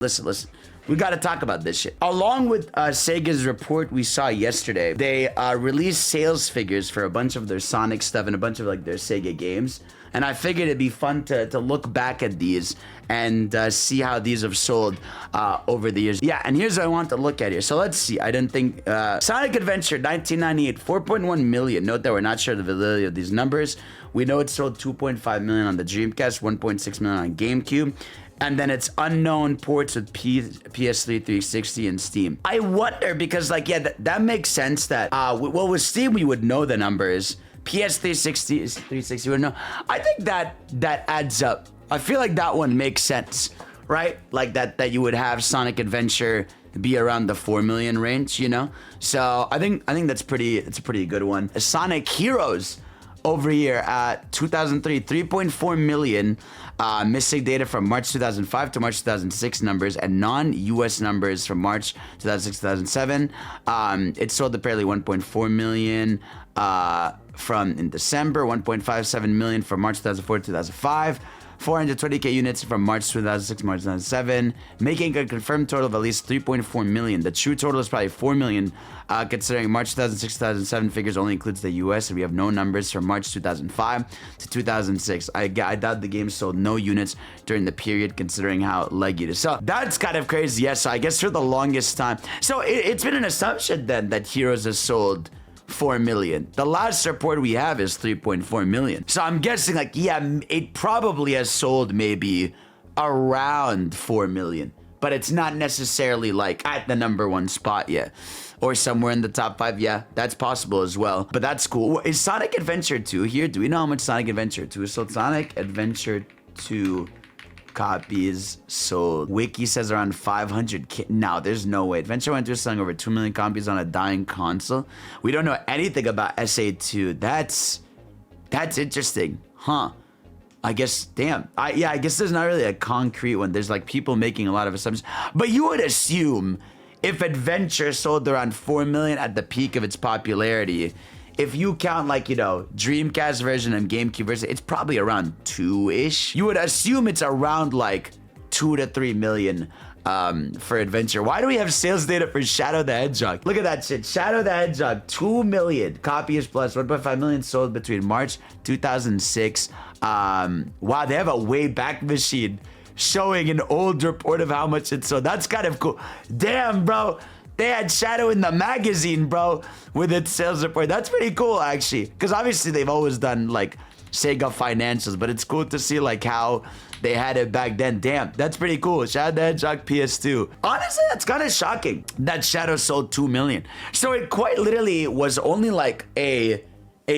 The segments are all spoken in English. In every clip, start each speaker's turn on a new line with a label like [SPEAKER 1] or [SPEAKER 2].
[SPEAKER 1] Listen. We got to talk about this shit. Along with Sega's report we saw yesterday, they released sales figures for a bunch of their Sonic stuff and a bunch of like their Sega games. And I figured it'd be fun to look back at these and see how these have sold over the years. Yeah, and here's what I want to look at here. So let's see. I didn't think... Sonic Adventure 1998, 4.1 million. Note that we're not sure the validity of these numbers. We know it sold 2.5 million on the Dreamcast, 1.6 million on GameCube. And then it's unknown ports with PS3, 360, and Steam. I wonder because, like, yeah, that makes sense that, well, with Steam, we would know the numbers. PS360, 360 would know. I think that adds up. I feel like that one makes sense, right? Like that you would have Sonic Adventure be around the 4 million range, you know? So I think it's a pretty good one. Sonic Heroes over here at 2003, 3.4 million. Missing data from March 2005 to March 2006 numbers and non-US numbers from March 2006 2007. It sold apparently 1.4 million from in December, 1.57 million from March 2004 to 2005. 420k units from March 2006 March 2007, making a confirmed total of at least 3.4 million. The true total is probably 4 million, considering March 2006 2007 figures only includes the US, and we have no numbers from March 2005 to 2006. I doubt the game sold no units during the period, considering how leggy it is. So that's kind of crazy. Yes, so I guess for the longest time. So it's been an assumption then that Heroes has sold 4 million. The last report we have is 3.4 million. So I'm guessing like, yeah, it probably has sold maybe around 4 million, but it's not necessarily like at the #1 spot yet or somewhere in the top 5. Yeah, that's possible as well, but that's cool. Is Sonic Adventure 2 here? Do we know how much Sonic Adventure 2 is sold? Sonic Adventure 2 copies sold. Wiki says around 500k. No, there's no way. Adventure 1 2 is selling over 2 million copies on a dying console. We don't know anything about SA2. That's interesting, huh? I guess, damn. I guess there's not really a concrete one. There's like people making a lot of assumptions, but you would assume if Adventure sold around 4 million at the peak of its popularity, if you count like, you know, Dreamcast version and GameCube version, it's probably around 2-ish. You would assume it's around like 2 to 3 million for Adventure. Why do we have sales data for Shadow the Hedgehog? Look at that shit. Shadow the Hedgehog, 2 million copies plus 1.5 million sold between March 2006. Wow, they have a way back machine showing an old report of how much it sold. That's kind of cool. Damn, bro. They had Shadow in the magazine, bro, with its sales report. That's pretty cool, actually. Because obviously they've always done, like, Sega financials. But it's cool to see, like, how they had it back then. Damn, that's pretty cool. Shadow the Hedgehog PS2. Honestly, that's kind of shocking that Shadow sold 2 million. So it quite literally was only, like, a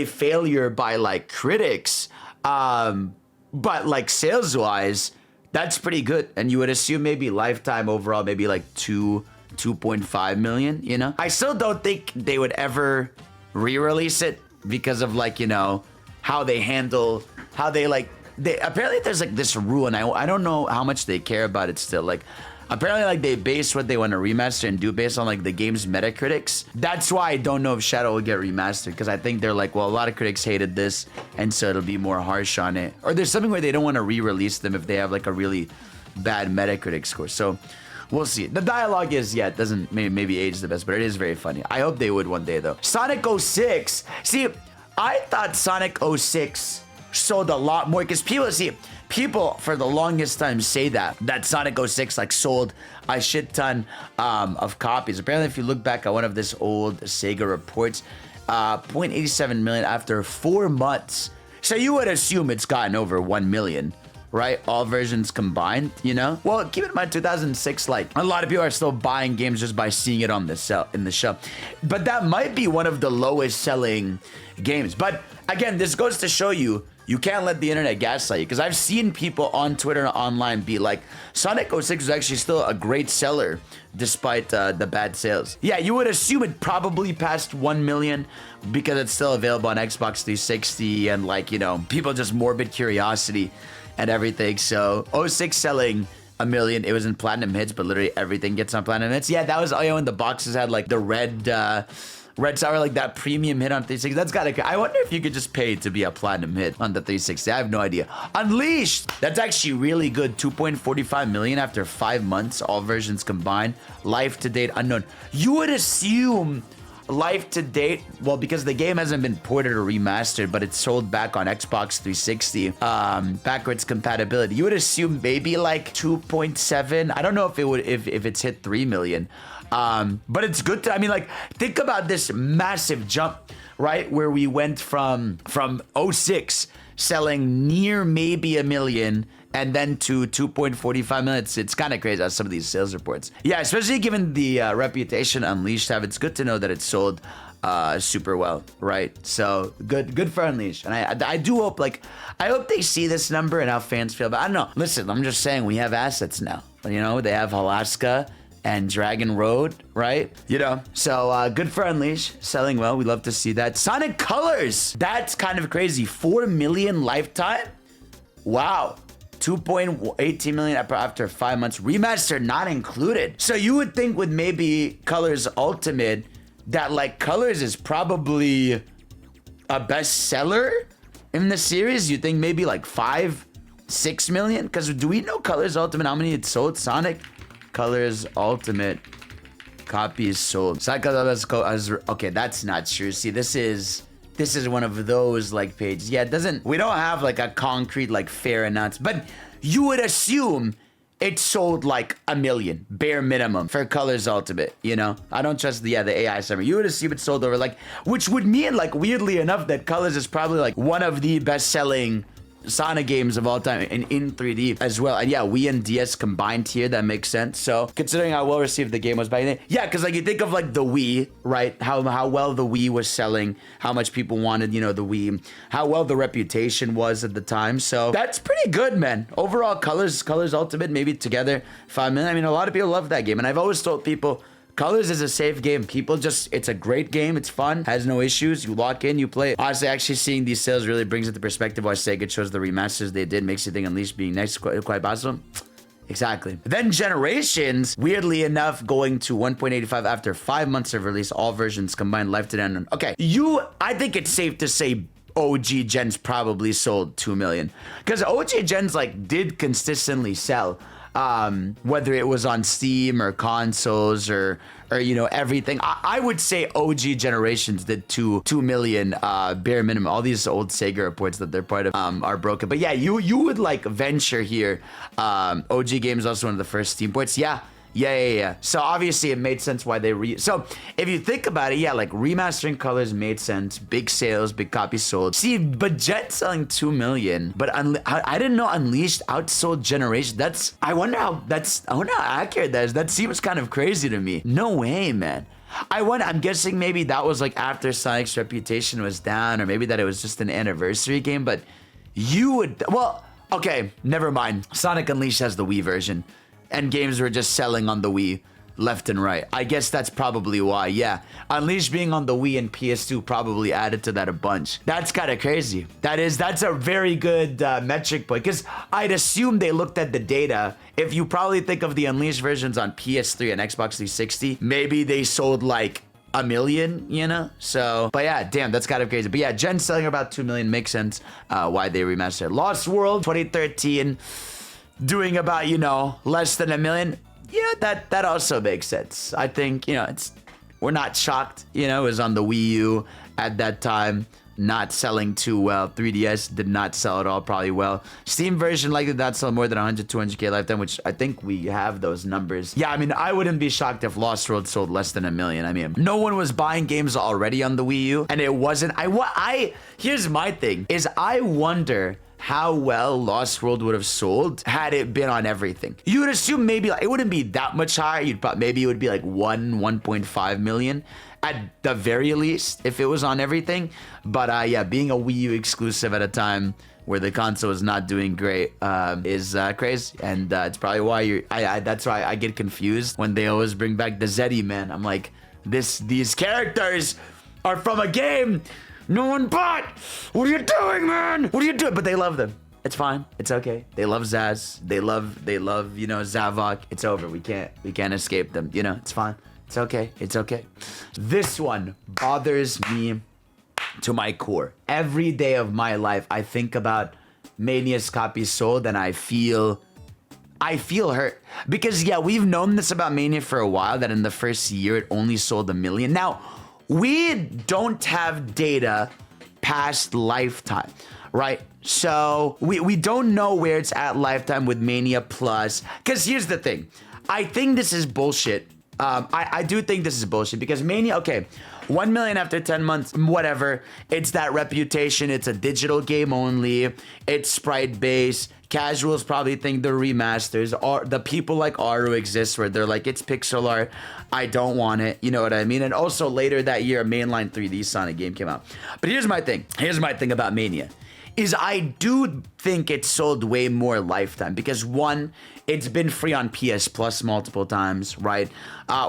[SPEAKER 1] failure by, like, critics. But, like, sales-wise, that's pretty good. And you would assume maybe lifetime overall, maybe, like, 2.5 million, you know? I still don't think they would ever re-release it because of, like, you know, how they handle, how they, like, apparently there's, like, this rule, and I don't know how much they care about it still. Like, apparently, like, they base what they want to remaster and do based on, like, the game's Metacritics. That's why I don't know if Shadow will get remastered, because I think they're like, well, a lot of critics hated this, and so it'll be more harsh on it. Or there's something where they don't want to re-release them if they have, like, a really bad Metacritic score. So we'll see. The dialogue is, yeah, it doesn't maybe age the best, but it is very funny. I hope they would one day, though. Sonic 06. See, I thought Sonic 06 sold a lot more because people for the longest time say that Sonic 06 like sold a shit ton of copies. Apparently, if you look back at one of this old Sega reports, 0.87 million after 4 months. So you would assume it's gotten over 1 million. Right? All versions combined, you know? Well, keep in mind, 2006, like, a lot of people are still buying games just by seeing it on the in the show. But that might be one of the lowest selling games. But again, this goes to show you, you can't let the internet gaslight you. Because I've seen people on Twitter and online be like, Sonic 06 is actually still a great seller despite the bad sales. Yeah, you would assume it probably passed 1 million because it's still available on Xbox 360 and, like, you know, people just morbid curiosity and everything. So 06 selling 1 million. It was in platinum hits, but literally everything gets on platinum hits. Yeah, that was, oh yeah, when the boxes had like the red Red Tower, like that premium hit on 360. That's gotta. I wonder if you could just pay to be a platinum hit on the 360. I have no idea. Unleashed. That's actually really good. 2.45 million after 5 months, all versions combined. Life to date unknown. You would assume life to date, well, because the game hasn't been ported or remastered, but it's sold back on Xbox 360, backwards compatibility. You would assume maybe like 2.7. I don't know if it would, if it's hit 3 million. But it's good to, I mean, like, think about this massive jump, right? Where we went from 06 selling near maybe 1 million and then to 2.45 million. It's kind of crazy some of these sales reports. Yeah, especially given the reputation Unleashed have. It's good to know that it's sold super well, right? So good for Unleashed. And I do hope, like, I hope they see this number and how fans feel. But I don't know. Listen, I'm just saying we have assets now. You know, they have Alaska and Dragon Road, right? You know, so good for Unleashed, selling well. We love to see that. Sonic Colors, that's kind of crazy. 4 million lifetime? Wow. 2.18 million after 5 months. Remaster not included. So you would think with maybe Colors Ultimate that like Colors is probably a bestseller in the series. You think maybe like 5-6 million? Because do we know Colors Ultimate, how many it sold? Sonic Colors Ultimate copies sold. Okay, that's not true. See, this is one of those like pages. Yeah, we don't have like a concrete like fair announcement, but you would assume it sold like 1 million bare minimum for Colors Ultimate. You know, I don't trust the AI summary. You would assume it sold over like, which would mean like weirdly enough that Colors is probably like one of the best selling Sonic games of all time in 3D as well. And yeah, Wii and DS combined here, that makes sense. So considering how well received the game was back then, yeah, because like you think of like the Wii, right? How well the Wii was selling, how much people wanted, you know, the Wii, how well the reputation was at the time. So that's pretty good, man. Overall, Colors Ultimate, maybe together 5 million. I mean, a lot of people love that game, and I've always told people, Colors is a safe game. It's a great game. It's fun. Has no issues. You lock in, you play it. Honestly, actually seeing these sales really brings into perspective why Sega chose the remasters they did. Makes you think Unleashed being next quite possible. Exactly. Then Generations, weirdly enough, going to 1.85 after 5 months of release. All versions combined, life to end. Okay, I think it's safe to say OG Gens probably sold 2 million. Because OG Gens, like, did consistently sell. Whether it was on Steam or consoles or you know, everything. I would say OG Generations did 2 million bare minimum. All these old Sega reports that they're part of are broken. But yeah, you would like venture here. OG Games also one of the first Steam ports. Yeah. So obviously it made sense why they so if you think about it, yeah, like remastering Colors made sense. Big sales, big copies sold. See, but Jet selling 2 million, but I didn't know Unleashed outsold Generation. I wonder how accurate that is. That seems kind of crazy to me. No way, man. I'm guessing maybe that was like after Sonic's reputation was down, or maybe that it was just an anniversary game, but okay, never mind. Sonic Unleashed has the Wii version. And games were just selling on the Wii left and right. I guess that's probably why, yeah. Unleashed being on the Wii and PS2 probably added to that a bunch. That's kind of crazy. That's a very good metric point, because I'd assume they looked at the data. If you probably think of the Unleashed versions on PS3 and Xbox 360, maybe they sold like 1 million, you know? So, but yeah, damn, that's kind of crazy. But yeah, Gen selling about 2 million makes sense why they remastered. Lost World 2013. Doing about, you know, less than 1 million. Yeah, that also makes sense. I think, you know, we're not shocked. You know, it was on the Wii U at that time, not selling too well. 3DS did not sell at all, probably well. Steam version likely did not sell more than 200K lifetime, which I think we have those numbers. Yeah, I mean, I wouldn't be shocked if Lost World sold less than 1 million. I mean, no one was buying games already on the Wii U, and it wasn't. Here's my thing, is I wonder how well Lost World would have sold had it been on everything. You would assume maybe like, it wouldn't be that much higher. Maybe it would be like 1.5 million at the very least if it was on everything. But yeah, being a Wii U exclusive at a time where the console is not doing great is crazy, and it's probably why that's why I get confused when they always bring back the Zeddy, man. I'm like, these characters are from a game no one bought. What are you doing, man? What are you doing? But they love them. It's fine. It's okay. They love Zaz. They love, you know, Zavok. It's over. We can't escape them. You know, it's fine. It's okay. It's okay. This one bothers me to my core. Every day of my life, I think about Mania's copies sold and I feel hurt. Because yeah, we've known this about Mania for a while, that in the first year it only sold 1 million. Now, we don't have data past lifetime, right? So we don't know where it's at lifetime with Mania Plus. Because here's the thing. I think this is bullshit. I do think this is bullshit because Mania, okay, 1 million after 10 months, whatever. It's that reputation. It's a digital game only. It's sprite based. Casuals probably think they're remasters. Or the people like Aru exist where they're like, it's pixel art. I don't want it. You know what I mean? And also later that year, a mainline 3D Sonic game came out. But here's my thing. Here's my thing about Mania. Is I do think it sold way more lifetime because one, it's been free on PS Plus multiple times, right?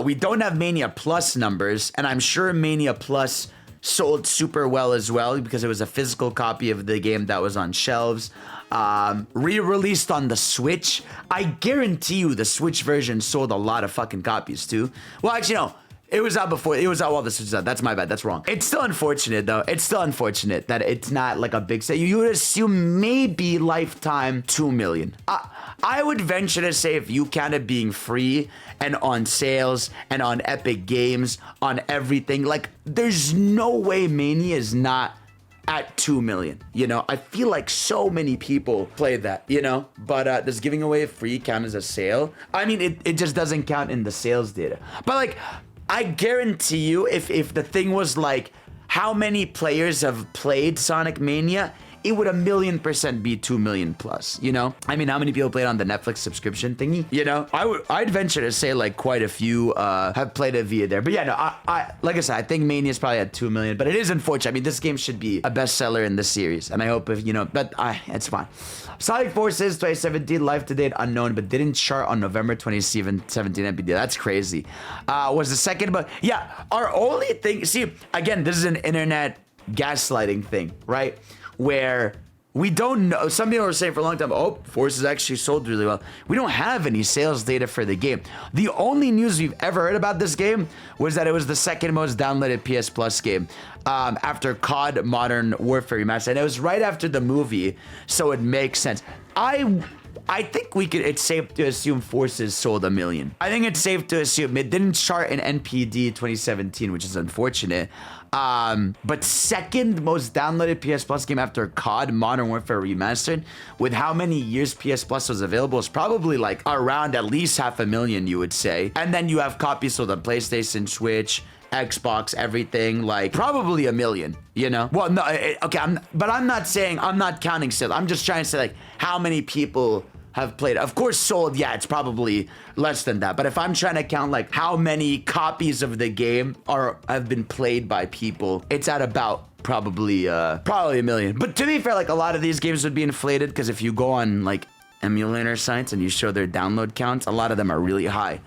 [SPEAKER 1] We don't have Mania Plus numbers, and I'm sure Mania Plus sold super well as well because it was a physical copy of the game that was on shelves. Re-released on the Switch. I guarantee you the Switch version sold a lot of fucking copies too. Well, actually, no. It was out before. It was out while this was out. That's my bad. That's wrong. It's still unfortunate, though. It's still unfortunate that it's not like a big sale. You would assume maybe lifetime 2 million. I would venture to say if you count it being free and on sales and on Epic Games, on everything, like there's no way Mania is not at 2 million. You know, I feel like so many people play that, you know, but does giving away free count as a sale? I mean, it just doesn't count in the sales data. But like, I guarantee you, if the thing was like, how many players have played Sonic Mania, it would 1,000,000% be 2 million plus, you know? I mean, how many people played on the Netflix subscription thingy? You know, I'd venture to say like quite a few have played it via there. But yeah, no, I like I said, I think Mania's probably at 2 million, but it is unfortunate. I mean, this game should be a bestseller in the series, and I hope if, you know, but it's fine. Sonic Forces 2017, life to date unknown, but didn't chart on November 2017 NPD. That's crazy. Was the second, but yeah, our only thing, see, again, this is an internet gaslighting thing, right? Where we don't know. Some people were saying for a long time, oh, Forces actually sold really well. We don't have any sales data for the game. The only news we've ever heard about this game was that it was the second most downloaded PS Plus game after COD Modern Warfare Remastered. And it was right after the movie, so it makes sense. I think it's safe to assume Forces sold 1 million. I think it's safe to assume it didn't chart in NPD 2017, which is unfortunate. But second most downloaded PS Plus game after COD Modern Warfare Remastered, with how many years PS Plus was available, is probably like around at least 500,000, you would say. And then you have copies sold on PlayStation, Switch, Xbox, everything, like probably 1 million, you know? Well, no, okay, I'm not counting sales. I'm just trying to say like how many people have played. Of course, sold, yeah, it's probably less than that. But if I'm trying to count like how many copies of the game have been played by people, it's at about probably 1 million. But to be fair, like a lot of these games would be inflated because if you go on like emulator sites and you show their download counts, a lot of them are really high.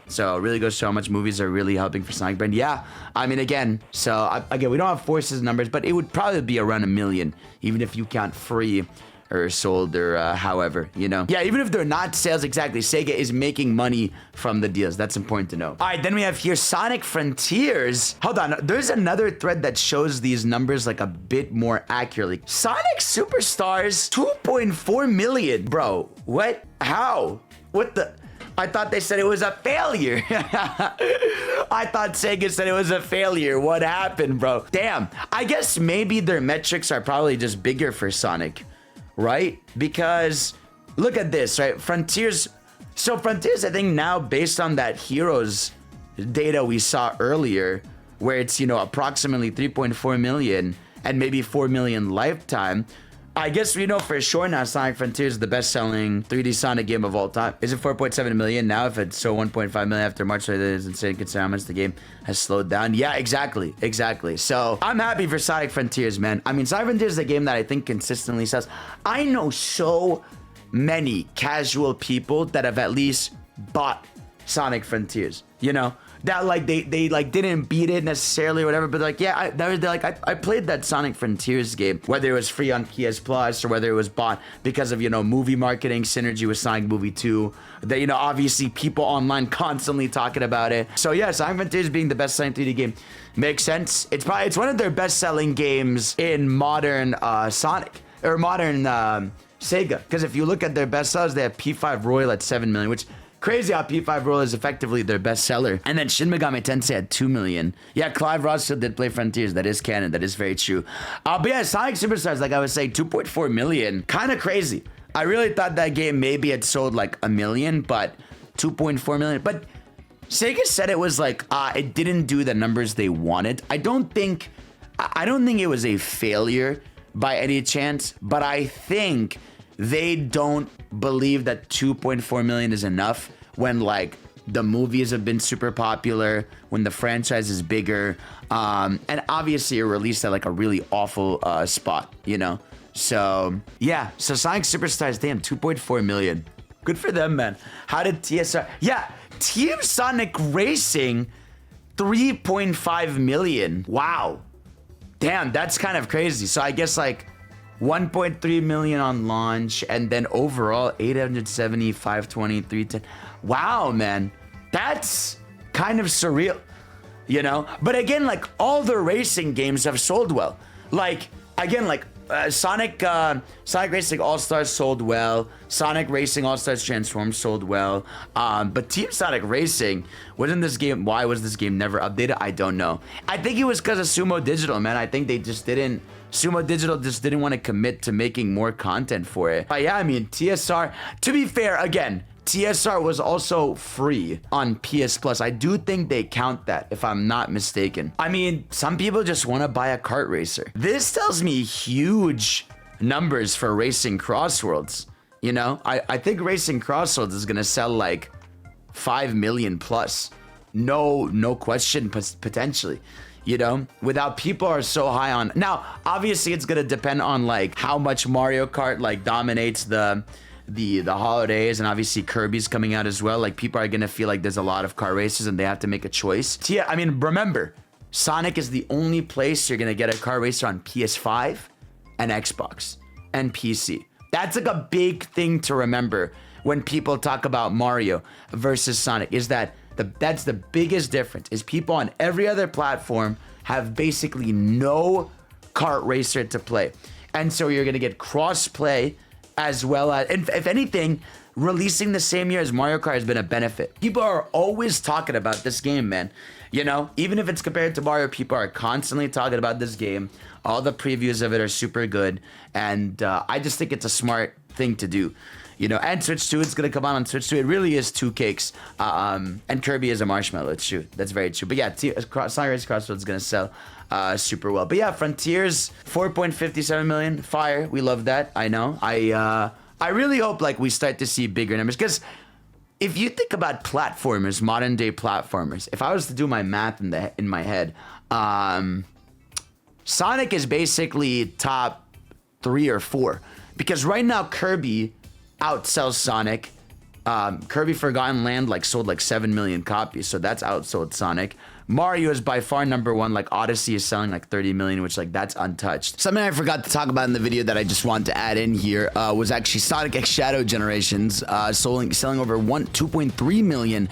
[SPEAKER 1] So it really goes to show how much movies are really helping for Sonic brand. Yeah, I mean, again, we don't have Forces numbers, but it would probably be around 1 million, even if you count free or sold or however, you know? Yeah, even if they're not sales exactly, SEGA is making money from the deals. That's important to know. All right, then we have here Sonic Frontiers. Hold on, there's another thread that shows these numbers like a bit more accurately. Sonic Superstars, 2.4 million. Bro, what? How? What the? I thought they said it was a failure. I thought SEGA said it was a failure. What happened, bro? Damn. I guess maybe their metrics are probably just bigger for Sonic, right? Because look at this, right? Frontiers. So Frontiers, I think now based on that Heroes data we saw earlier, where it's, you know, approximately 3.4 million and maybe 4 million lifetime. I guess we know for sure now Sonic Frontiers is the best-selling 3D Sonic game of all time. Is it 4.7 million now? If it's so 1.5 million after March, that is insane considering how much the game has slowed down. Yeah, exactly. So I'm happy for Sonic Frontiers, man. I mean, Sonic Frontiers is a game that I think consistently sells. I know so many casual people that have at least bought Sonic Frontiers, you know? that like they like didn't beat it necessarily or whatever, but like yeah, I played that Sonic Frontiers game, whether it was free on PS Plus or whether it was bought because of, you know, movie marketing synergy with Sonic Movie 2, that, you know, obviously people online constantly talking about it. So yeah, Sonic Frontiers being the best Sonic 3D game makes sense. It's one of their best selling games in modern Sonic or modern Sega, because if you look at their best sellers, they have P5 Royal at 7 million, which crazy how P5 Royal is effectively their best seller. And then Shin Megami Tensei had 2 million. Yeah, Clive Ross still did play Frontiers. That is canon. That is very true. But yeah, Sonic Superstars, like I was saying, 2.4 million. Kind of crazy. I really thought that game maybe had sold like 1 million, but 2.4 million. But Sega said it was like, it didn't do the numbers they wanted. I don't think it was a failure by any chance, but I think they don't believe that 2.4 million is enough when like the movies have been super popular, when the franchise is bigger, and obviously it released at like a really awful spot, you know? So yeah, so Sonic Superstars, damn, 2.4 million. Good for them, man. How did TSR? Yeah, Team Sonic Racing, 3.5 million. Wow. Damn, that's kind of crazy. So I guess like 1.3 million on launch, and then overall 870, 520, 310. Wow, man, that's kind of surreal, you know? But again, like all the racing games have sold well. Like again, like Sonic Racing All-Stars sold well. Sonic Racing All-Stars Transform sold well. But Team Sonic Racing, why was this game never updated? I don't know. I think it was because of Sumo Digital, man. I think Sumo Digital just didn't want to commit to making more content for it. But yeah, I mean, TSR, to be fair, again, TSR was also free on PS Plus. I do think they count that, if I'm not mistaken. I mean, some people just want to buy a kart racer. This tells me huge numbers for Racing Crossroads. You know, I think Racing Crossroads is going to sell like 5 million plus. No question, potentially. You know, without people are so high on. Now, obviously, it's gonna depend on like how much Mario Kart like dominates the holidays, and obviously Kirby's coming out as well. Like people are gonna feel like there's a lot of car races and they have to make a choice. Yeah, I mean, remember, Sonic is the only place you're gonna get a car racer on PS5 and Xbox and PC. That's like a big thing to remember when people talk about Mario versus Sonic. Is that that's the biggest difference, is people on every other platform have basically no kart racer to play. And so you're going to get cross play as well as, if anything, releasing the same year as Mario Kart has been a benefit. People are always talking about this game, man. You know, even if it's compared to Mario, people are constantly talking about this game. All the previews of it are super good. And I just think it's a smart thing to do. You know, and Switch 2, it's going to come out on Switch 2. It really is two cakes. And Kirby is a marshmallow. It's true. That's very true. But yeah, Sonic Racing Crossroads is going to sell super well. But yeah, Frontiers, 4.57 million. Fire. We love that. I know. I really hope like we start to see bigger numbers, because if you think about platformers, modern day platformers, if I was to do my math in my head, Sonic is basically top 3 or 4, because right now Kirby outsells Sonic. Kirby Forgotten Land like sold like 7 million copies, so that's outsold Sonic. Mario is by far number 1. Like Odyssey is selling like 30 million, which like that's untouched. Something I forgot to talk about in the video that I just wanted to add in here was actually Sonic X Shadow Generations selling over 2.3 million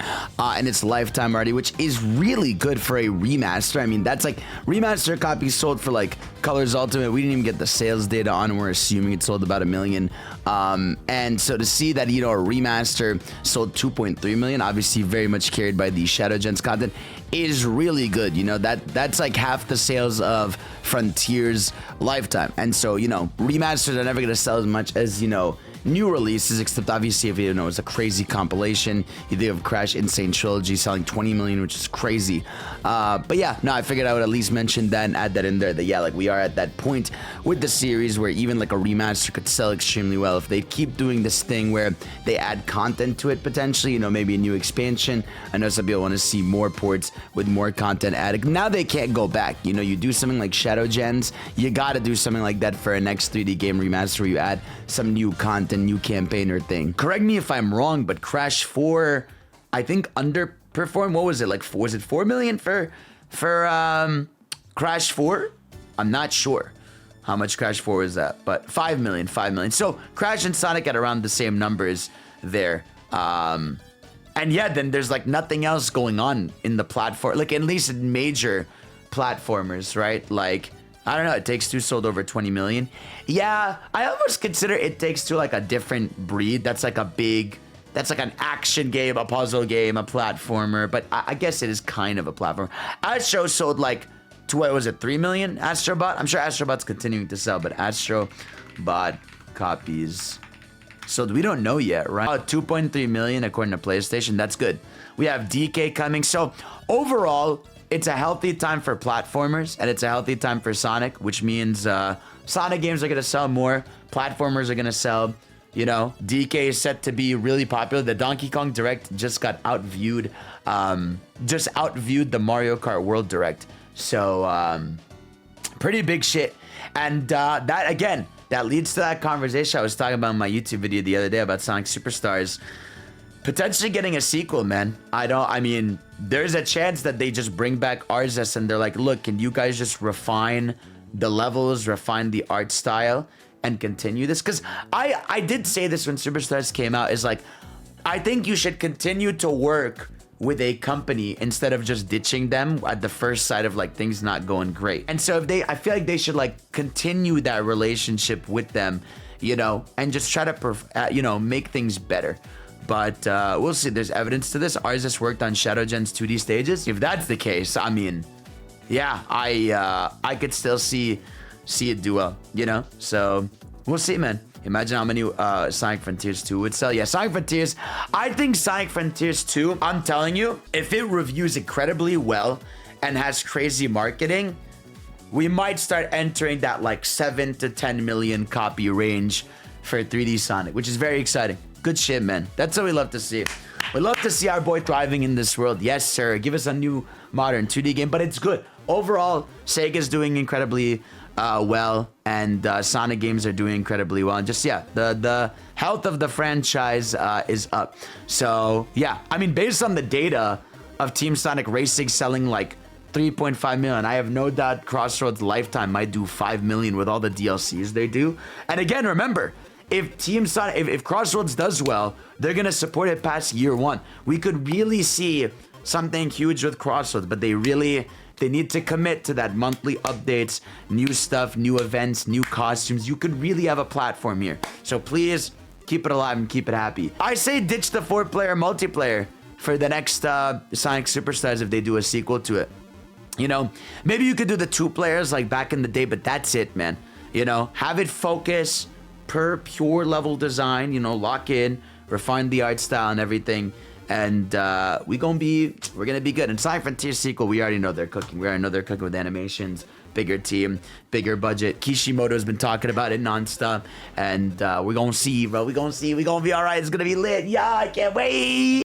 [SPEAKER 1] in its lifetime already, which is really good for a remaster. I mean, that's like remaster copies sold for like Colors Ultimate. We didn't even get the sales data on. We're assuming it sold about 1 million. And so to see that, you know, a remaster sold 2.3 million, obviously very much carried by the Shadow Gens content, is really good. You know, that's like half the sales of Frontiers lifetime. And so, you know, remasters are never going to sell as much as, you know, new releases, except obviously if you know it's a crazy compilation. You think of Crash Insane Trilogy selling 20 million, which is crazy. But yeah, no, I figured I would at least mention that and add that in there, that yeah, like we are at that point with the series where even like a remaster could sell extremely well if they keep doing this thing where they add content to it potentially, you know, maybe a new expansion. I know some people want to see more ports with more content added. Now they can't go back. You know, you do something like Shadow Gens, you gotta do something like that for a next 3D game remaster where you add some new content, new campaign or thing. Correct me if I'm wrong, but Crash 4, I think perform? What was it like? Was it 4 million for Crash 4? I'm not sure how much Crash 4 was that, but 5 million, 5 million. So Crash and Sonic at around the same numbers there. And yeah, then there's like nothing else going on in the platform, like at least in major platformers, right? Like, I don't know, It Takes Two sold over 20 million. Yeah, I almost consider It Takes Two like a different breed. That's like an action game, a puzzle game, a platformer, but I guess it is kind of a platform. Astro sold like, what was it, 3 million Astrobot? I'm sure Astrobot's continuing to sell, but Astrobot copies. So we don't know yet, right? 2.3 million according to PlayStation. That's good. We have DK coming. So overall, it's a healthy time for platformers, and it's a healthy time for Sonic, which means Sonic games are going to sell more. Platformers are going to sell, you know. DK is set to be really popular. The Donkey Kong Direct just got outviewed. Just outviewed the Mario Kart World Direct. So pretty big shit. And that, again, that leads to that conversation I was talking about in my YouTube video the other day about Sonic Superstars potentially getting a sequel, man. I mean, there's a chance that they just bring back Arzes and they're like, look, can you guys just refine the levels, refine the art style, and continue this? Because I did say this when Superstars came out, is like, I think you should continue to work with a company instead of just ditching them at the first sight of like things not going great. And so I feel like they should like continue that relationship with them, you know, and just try to, make things better. But we'll see. There's evidence to this. Arzes worked on Shadow Gen's 2D stages. If that's the case, I mean, yeah, I could still see it do well, you know? So we'll see, man. Imagine how many Sonic Frontiers 2 would sell. Yeah, Sonic Frontiers. I think Sonic Frontiers 2, I'm telling you, if it reviews incredibly well and has crazy marketing, we might start entering that like 7 to 10 million copy range for 3D Sonic, which is very exciting. Good shit, man. That's what we love to see. We love to see our boy thriving in this world. Yes, sir. Give us a new modern 2D game, but it's good. Overall, Sega's doing incredibly well, and Sonic games are doing incredibly well. And just, yeah, the health of the franchise is up. So, yeah, I mean, based on the data of Team Sonic Racing selling like 3.5 million, I have no doubt Crossroads Lifetime might do 5 million with all the DLCs they do. And again, remember, if Team Sonic, if Crossroads does well, they're gonna support it past year one. We could really see something huge with Crossroads, but they need to commit to that monthly updates, new stuff, new events, new costumes. You could really have a platform here. So please keep it alive and keep it happy. I say ditch the 4-player multiplayer for the next Sonic Superstars if they do a sequel to it. You know, maybe you could do the 2 players like back in the day, but that's it, man. You know, have it focus per pure level design, you know, lock in, refine the art style and everything. And we're gonna be good. And Sonic Frontier sequel, we already know they're cooking. We already know they're cooking with animations, bigger team, bigger budget. Kishimoto's been talking about it nonstop. And we're gonna see, bro. We're gonna be all right. It's gonna be lit. Yeah, I can't wait.